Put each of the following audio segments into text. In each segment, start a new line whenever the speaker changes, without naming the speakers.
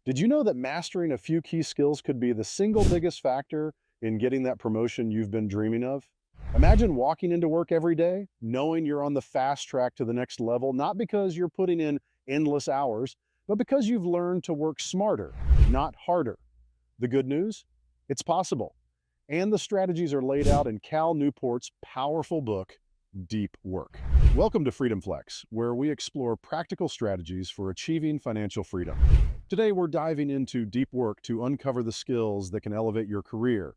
Did you know that mastering a few key skills could be the single biggest factor in getting that promotion you've been dreaming of? Imagine walking into work every day, knowing you're on the fast track to the next level, not because you're putting in endless hours, but because you've learned to work smarter, not harder. The good news? It's possible. And the strategies are laid out in Cal Newport's powerful book, Deep Work. Welcome to Freedom Flex, where we explore practical strategies for achieving financial freedom. Today, we're diving into deep work to uncover the skills that can elevate your career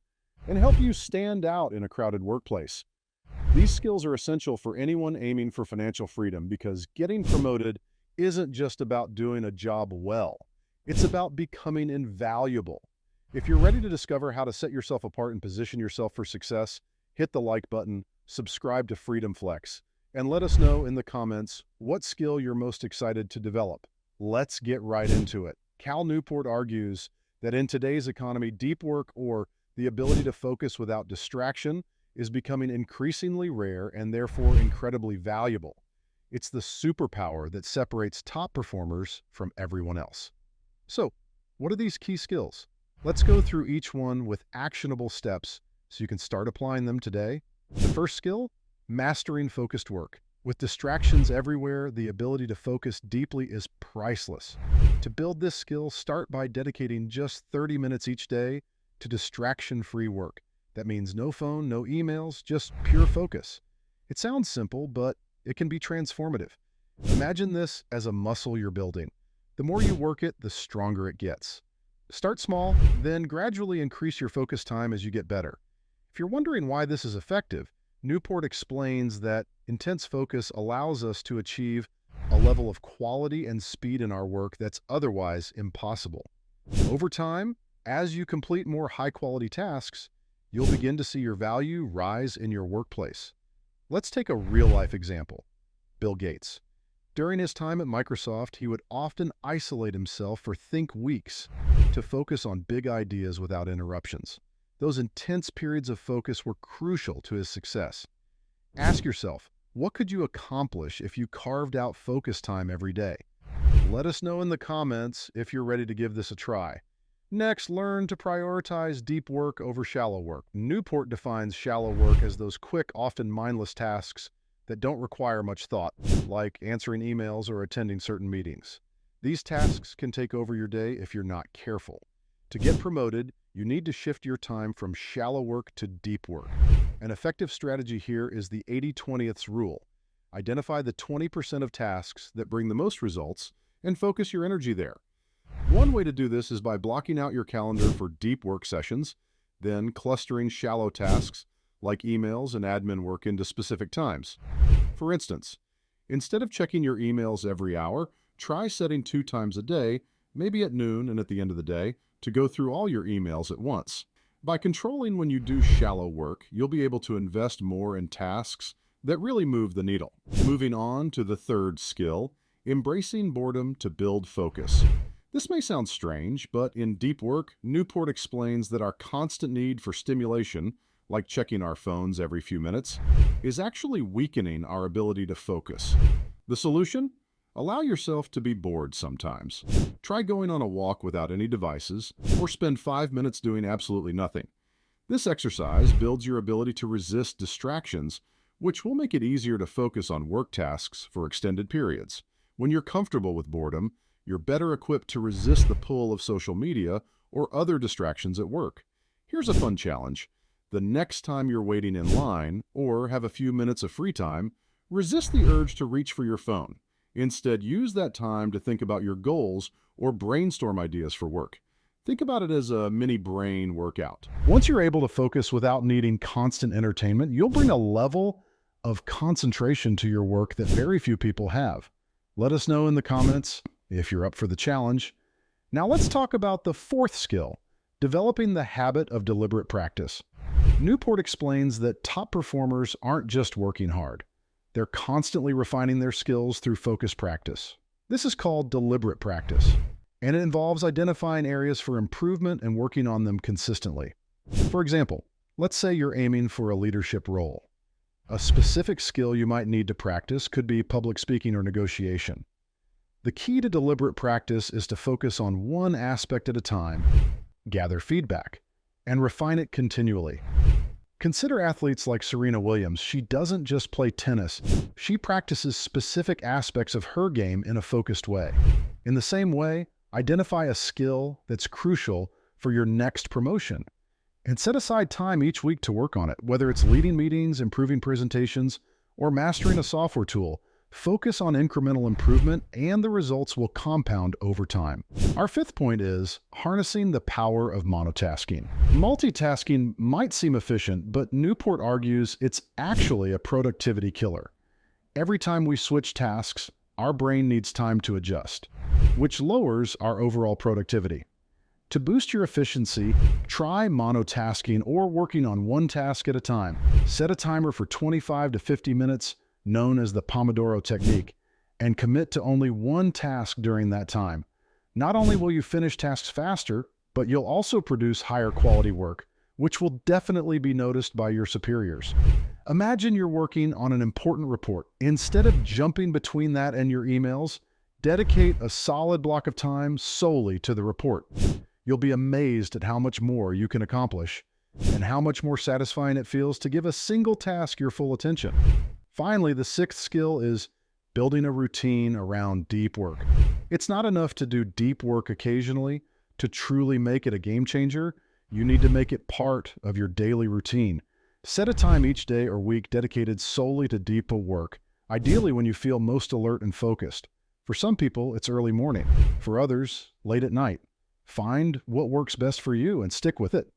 and help you stand out in a crowded workplace. These skills are essential for anyone aiming for financial freedom because getting promoted isn't just about doing a job well, it's about becoming invaluable. If you're ready to discover how to set yourself apart and position yourself for success, hit the like button, subscribe to Freedom Flex, and let us know in the comments what skill you're most excited to develop. Let's get right into it. Cal Newport argues that in today's economy, deep work, or the ability to focus without distraction, is becoming increasingly rare and therefore incredibly valuable. It's the superpower that separates top performers from everyone else. So, what are these key skills? Let's go through each one with actionable steps so you can start applying them today. The first skill, mastering focused work. With distractions everywhere, the ability to focus deeply is priceless. To build this skill, start by dedicating just 30 minutes each day to distraction-free work. That means no phone, no emails, just pure focus. It sounds simple, but it can be transformative. Imagine this as a muscle you're building. The more you work it, the stronger it gets. Start small, then gradually increase your focus time as you get better. If you're wondering why this is effective, Newport explains that intense focus allows us to achieve a level of quality and speed in our work that's otherwise impossible. Over time, as you complete more high-quality tasks, you'll begin to see your value rise in your workplace. Let's take a real-life example. Bill Gates. During his time at Microsoft, he would often isolate himself for weeks to focus on big ideas without interruptions. Those intense periods of focus were crucial to his success. Ask yourself, what could you accomplish if you carved out focus time every day? Let us know in the comments if you're ready to give this a try. Next, learn to prioritize deep work over shallow work. Newport defines shallow work as those quick, often mindless tasks that don't require much thought, like answering emails or attending certain meetings. These tasks can take over your day if you're not careful. To get promoted, you need to shift your time from shallow work to deep work. An effective strategy here is the 80-20ths rule. Identify the 20% of tasks that bring the most results and focus your energy there. One way to do this is by blocking out your calendar for deep work sessions, then clustering shallow tasks like emails and admin work into specific times. For instance, instead of checking your emails every hour, try setting 2 times a day, maybe at noon and at the end of the day, to go through all your emails at once. By controlling when you do shallow work, you'll be able to invest more in tasks that really move the needle. Moving on to the third skill, embracing boredom to build focus. This may sound strange, but in deep work, Newport explains that our constant need for stimulation, like checking our phones every few minutes, is actually weakening our ability to focus. The solution? Allow yourself to be bored sometimes. Try going on a walk without any devices, or spend 5 minutes doing absolutely nothing. This exercise builds your ability to resist distractions, which will make it easier to focus on work tasks for extended periods. When you're comfortable with boredom, you're better equipped to resist the pull of social media or other distractions at work. Here's a fun challenge. The next time you're waiting in line or have a few minutes of free time, resist the urge to reach for your phone. Instead, use that time to think about your goals or brainstorm ideas for work. Think about it as a mini brain workout. Once you're able to focus without needing constant entertainment, you'll bring a level of concentration to your work that very few people have. Let us know in the comments if you're up for the challenge. Now let's talk about the fourth skill, developing the habit of deliberate practice. Newport explains that top performers aren't just working hard. They're constantly refining their skills through focused practice. This is called deliberate practice, and it involves identifying areas for improvement and working on them consistently. For example, let's say you're aiming for a leadership role. A specific skill you might need to practice could be public speaking or negotiation. The key to deliberate practice is to focus on one aspect at a time, gather feedback, and refine it continually. Consider athletes like Serena Williams. She doesn't just play tennis, she practices specific aspects of her game in a focused way. In the same way, identify a skill that's crucial for your next promotion and set aside time each week to work on it. Whether it's leading meetings, improving presentations, or mastering a software tool, focus on incremental improvement and the results will compound over time. Our fifth point is harnessing the power of monotasking. Multitasking might seem efficient, but Newport argues it's actually a productivity killer. Every time we switch tasks, our brain needs time to adjust, which lowers our overall productivity. To boost your efficiency, try monotasking or working on one task at a time. Set a timer for 25 to 50 minutes, known as the Pomodoro technique, and commit to only one task during that time. Not only will you finish tasks faster, but you'll also produce higher quality work, which will definitely be noticed by your superiors. Imagine you're working on an important report. Instead of jumping between that and your emails, dedicate a solid block of time solely to the report. You'll be amazed at how much more you can accomplish and how much more satisfying it feels to give a single task your full attention. Finally, the sixth skill is building a routine around deep work. It's not enough to do deep work occasionally to truly make it a game changer. You need to make it part of your daily routine. Set a time each day or week dedicated solely to deep work, ideally when you feel most alert and focused. For some people, it's early morning. For others, late at night. Find what works best for you and stick with it.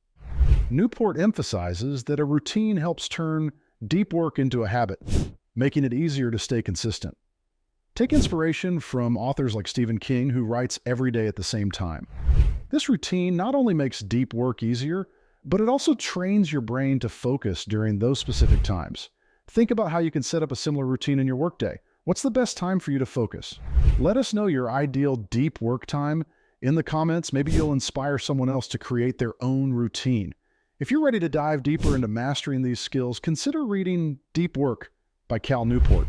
Newport emphasizes that a routine helps turn deep work into a habit, making it easier to stay consistent. Take inspiration from authors like Stephen King, who writes every day at the same time. This routine not only makes deep work easier, but it also trains your brain to focus during those specific times. Think about how you can set up a similar routine in your workday. What's the best time for you to focus? Let us know your ideal deep work time in the comments. Maybe you'll inspire someone else to create their own routine. If you're ready to dive deeper into mastering these skills, consider reading Deep Work by Cal Newport.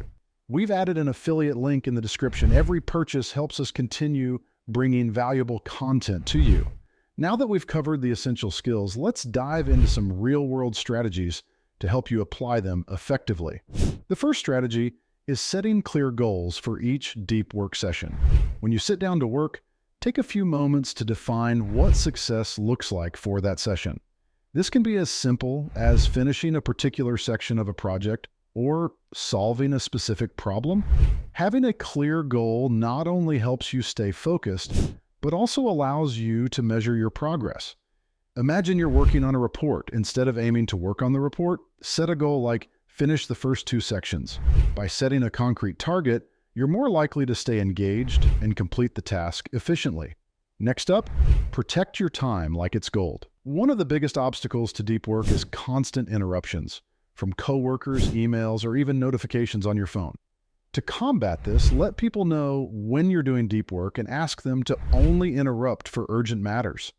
We've added an affiliate link in the description. Every purchase helps us continue bringing valuable content to you. Now that we've covered the essential skills, let's dive into some real-world strategies to help you apply them effectively. The first strategy is setting clear goals for each deep work session. When you sit down to work, take a few moments to define what success looks like for that session. This can be as simple as finishing a particular section of a project or solving a specific problem. Having a clear goal not only helps you stay focused, but also allows you to measure your progress. Imagine you're working on a report. Instead of aiming to work on the report, set a goal like finish the first 2 sections. By setting a concrete target, you're more likely to stay engaged and complete the task efficiently. Next up, protect your time like it's gold. One of the biggest obstacles to deep work is constant interruptions, from coworkers, emails, or even notifications on your phone. To combat this, let people know when you're doing deep work and ask them to only interrupt for urgent matters.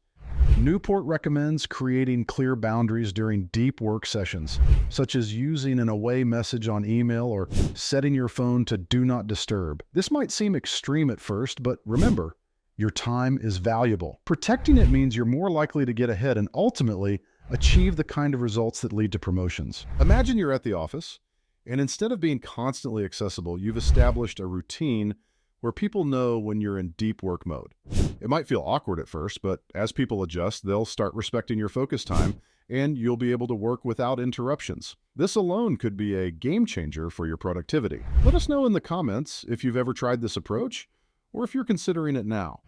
Newport recommends creating clear boundaries during deep work sessions, such as using an away message on email or setting your phone to do not disturb. This might seem extreme at first, but remember, your time is valuable. Protecting it means you're more likely to get ahead and ultimately achieve the kind of results that lead to promotions. Imagine you're at the office, and instead of being constantly accessible, you've established a routine where people know when you're in deep work mode. It might feel awkward at first, but as people adjust, they'll start respecting your focus time, and you'll be able to work without interruptions. This alone could be a game changer for your productivity. Let us know in the comments if you've ever tried this approach, or if you're considering it now.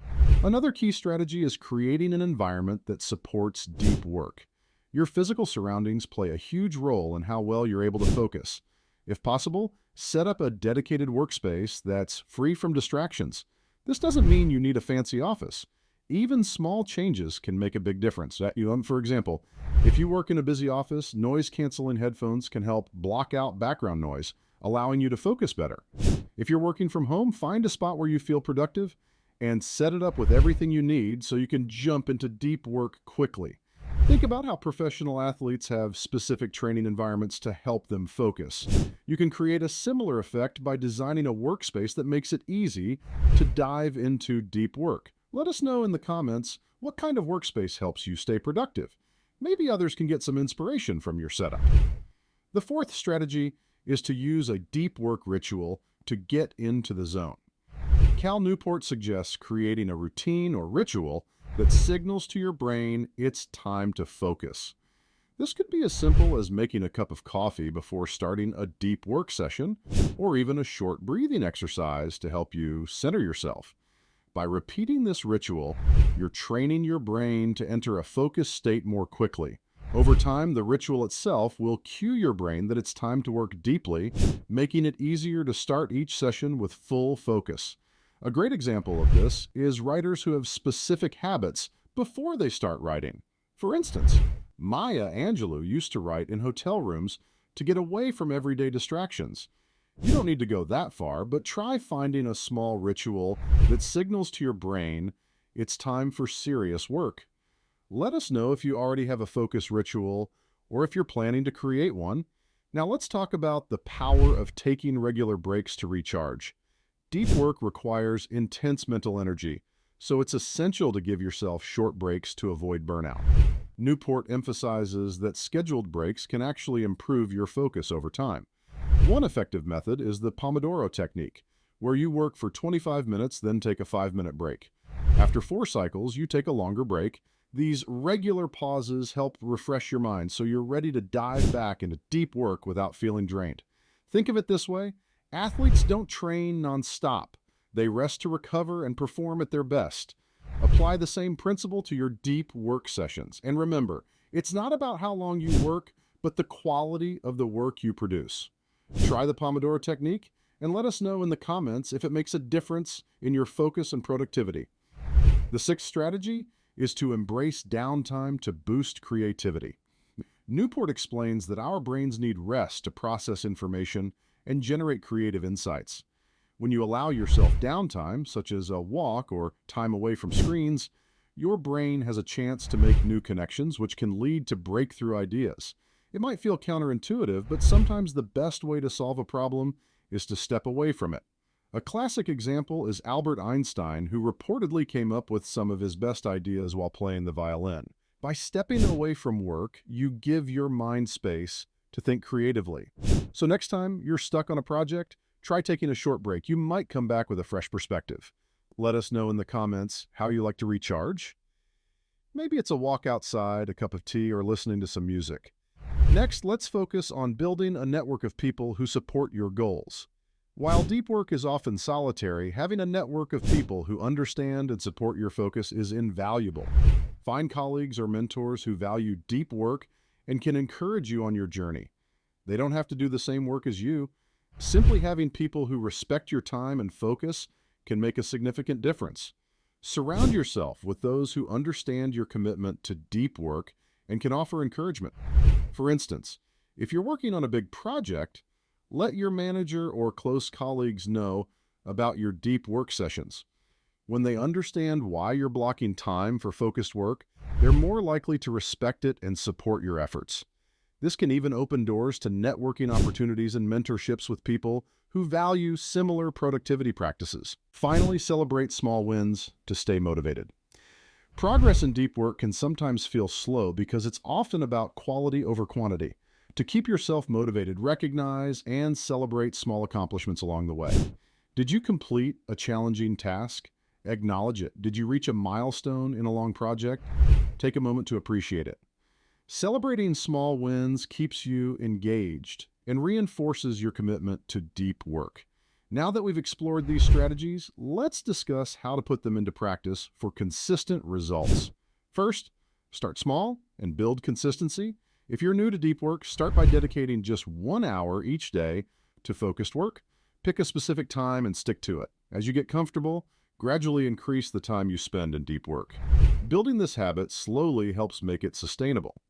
Another key strategy is creating an environment that supports deep work. Your physical surroundings play a huge role in how well you're able to focus. If possible, set up a dedicated workspace that's free from distractions. This doesn't mean you need a fancy office. Even small changes can make a big difference. For example, if you work in a busy office, noise-canceling headphones can help block out background noise, allowing you to focus better. If you're working from home, find a spot where you feel productive and set it up with everything you need so you can jump into deep work quickly. Think about how professional athletes have specific training environments to help them focus. You can create a similar effect by designing a workspace that makes it easy to dive into deep work. Let us know in the comments what kind of workspace helps you stay productive. Maybe others can get some inspiration from your setup. The fourth strategy is to use a deep work ritual to get into the zone. Cal Newport suggests creating a routine or ritual that signals to your brain it's time to focus. This could be as simple as making a cup of coffee before starting a deep work session, or even a short breathing exercise to help you center yourself. By repeating this ritual, you're training your brain to enter a focused state more quickly. Over time, the ritual itself will cue your brain that it's time to work deeply, making it easier to start each session with full focus. A great example of this is writers who have specific habits before they start writing. For instance, Maya Angelou used to write in hotel rooms to get away from everyday distractions. You don't need to go that far, but try finding a small ritual that signals to your brain it's time for serious work. Let us know if you already have a focus ritual or if you're planning to create one. Now let's talk about the power of taking regular breaks to recharge. Deep work requires intense mental energy, so it's essential to give yourself short breaks to avoid burnout. Newport emphasizes that scheduled breaks can actually improve your focus over time. One effective method is the Pomodoro technique, where you work for 25 minutes, then take a 5-minute break. After 4 cycles, you take a longer break. These regular pauses help refresh your mind so you're ready to dive back into deep work without feeling drained. Think of it this way: athletes don't train nonstop. They rest to recover and perform at their best. Apply the same principle to your deep work sessions. And remember, it's not about how long you work, but the quality of the work you produce. Try the Pomodoro technique and let us know in the comments if it makes a difference in your focus and productivity. The sixth strategy is to embrace downtime to boost creativity. Newport explains that our brains need rest to process information and generate creative insights. When you allow yourself downtime, such as a walk or time away from screens, your brain has a chance to make new connections, which can lead to breakthrough ideas. It might feel counterintuitive, but sometimes the best way to solve a problem is to step away from it. A classic example is Albert Einstein, who reportedly came up with some of his best ideas while playing the violin. By stepping away from work, you give your mind space to think creatively. So next time you're stuck on a project, try taking a short break. You might come back with a fresh perspective. Let us know in the comments how you like to recharge. Maybe it's a walk outside, a cup of tea, or listening to some music. Next, let's focus on building a network of people who support your goals. While deep work is often solitary, having a network of people who understand and support your focus is invaluable. Find colleagues or mentors who value deep work and can encourage you on your journey. They don't have to do the same work as you. Simply having people who respect your time and focus can make a significant difference. Surround yourself with those who understand your commitment to deep work and can offer encouragement. For instance, if you're working on a big project, let your manager or close colleagues know about your deep work sessions. When they understand why you're blocking time for focused work, they're more likely to respect it and support your efforts. This can even open doors to networking opportunities and mentorships with people who value similar productivity practices. Finally, celebrate small wins to stay motivated. Progress in deep work can sometimes feel slow because it's often about quality over quantity. To keep yourself motivated, recognize and celebrate small accomplishments along the way. Did you complete a challenging task? Acknowledge it. Did you reach a milestone in a long project? Take a moment to appreciate it. Celebrating small wins keeps you engaged and reinforces your commitment to deep work. Now that we've explored these strategies, let's discuss how to put them into practice for consistent results. First, start small and build consistency. If you're new to deep work, start by dedicating just 1 hour each day to focused work. Pick a specific time and stick to it. As you get comfortable, gradually increase the time you spend in deep work. Building this habit slowly helps make it sustainable.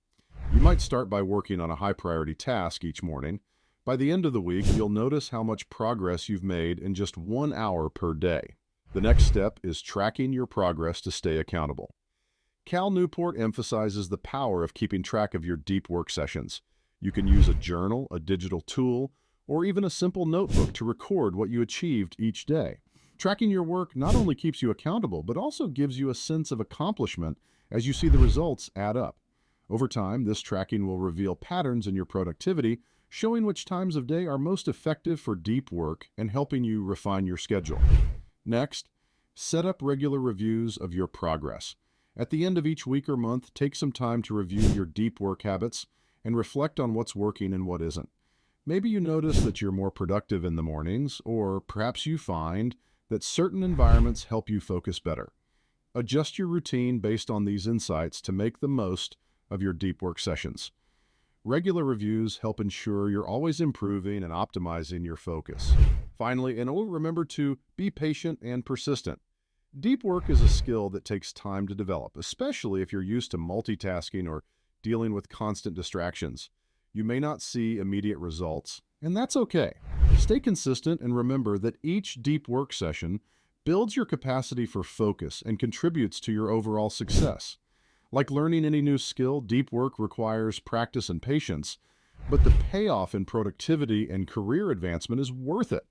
You might start by working on a high-priority task each morning. By the end of the week, you'll notice how much progress you've made in just 1 hour per day. The next step is tracking your progress to stay accountable. Cal Newport emphasizes the power of keeping track of your deep work sessions. You can use a journal, a digital tool, or even a simple notebook to record what you achieved each day. Tracking your work not only keeps you accountable, but also gives you a sense of accomplishment as you see the results add up. Over time, this tracking will reveal patterns in your productivity, showing which times of day are most effective for deep work and helping you refine your schedule. Next, set up regular reviews of your progress. At the end of each week or month, take some time to review your deep work habits and reflect on what's working and what isn't. Maybe you notice that you're more productive in the mornings, or perhaps you find that certain environments help you focus better. Adjust your routine based on these insights to make the most of your deep work sessions. Regular reviews help ensure you're always improving and optimizing your focus. Finally, remember to be patient and persistent. Deep work is a skill that takes time to develop, especially if you're used to multitasking or dealing with constant distractions. You may not see immediate results, and that's okay. Stay consistent and remember that each deep work session builds your capacity for focus and contributes to your overall success. Like learning any new skill, deep work requires practice and patience, but the payoff in productivity and career advancement is worth it.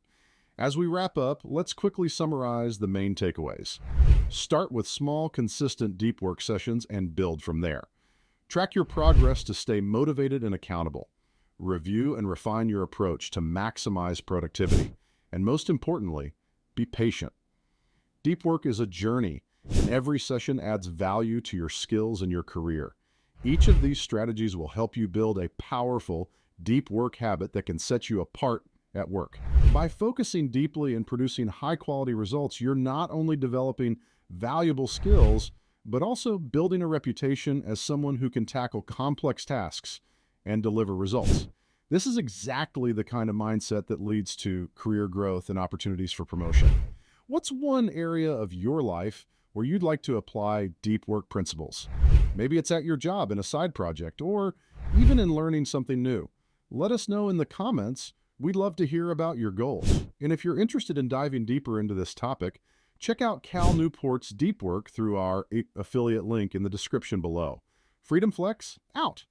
As we wrap up, let's quickly summarize the main takeaways. Start with small, consistent deep work sessions and build from there. Track your progress to stay motivated and accountable. Review and refine your approach to maximize productivity. And most importantly, be patient. Deep work is a journey, and every session adds value to your skills and your career. Each of these strategies will help you build a powerful, deep work habit that can set you apart at work. By focusing deeply and producing high-quality results, you're not only developing valuable skills, but also building a reputation as someone who can tackle complex tasks and deliver results. This is exactly the kind of mindset that leads to career growth and opportunities for promotion. What's one area of your life where you'd like to apply deep work principles? Maybe it's at your job in a side project, or even in learning something new. Let us know in the comments. We'd love to hear about your goals. And if you're interested in diving deeper into this topic, check out Cal Newport's Deep Work through our affiliate link in the description below. Freedom Flex, out!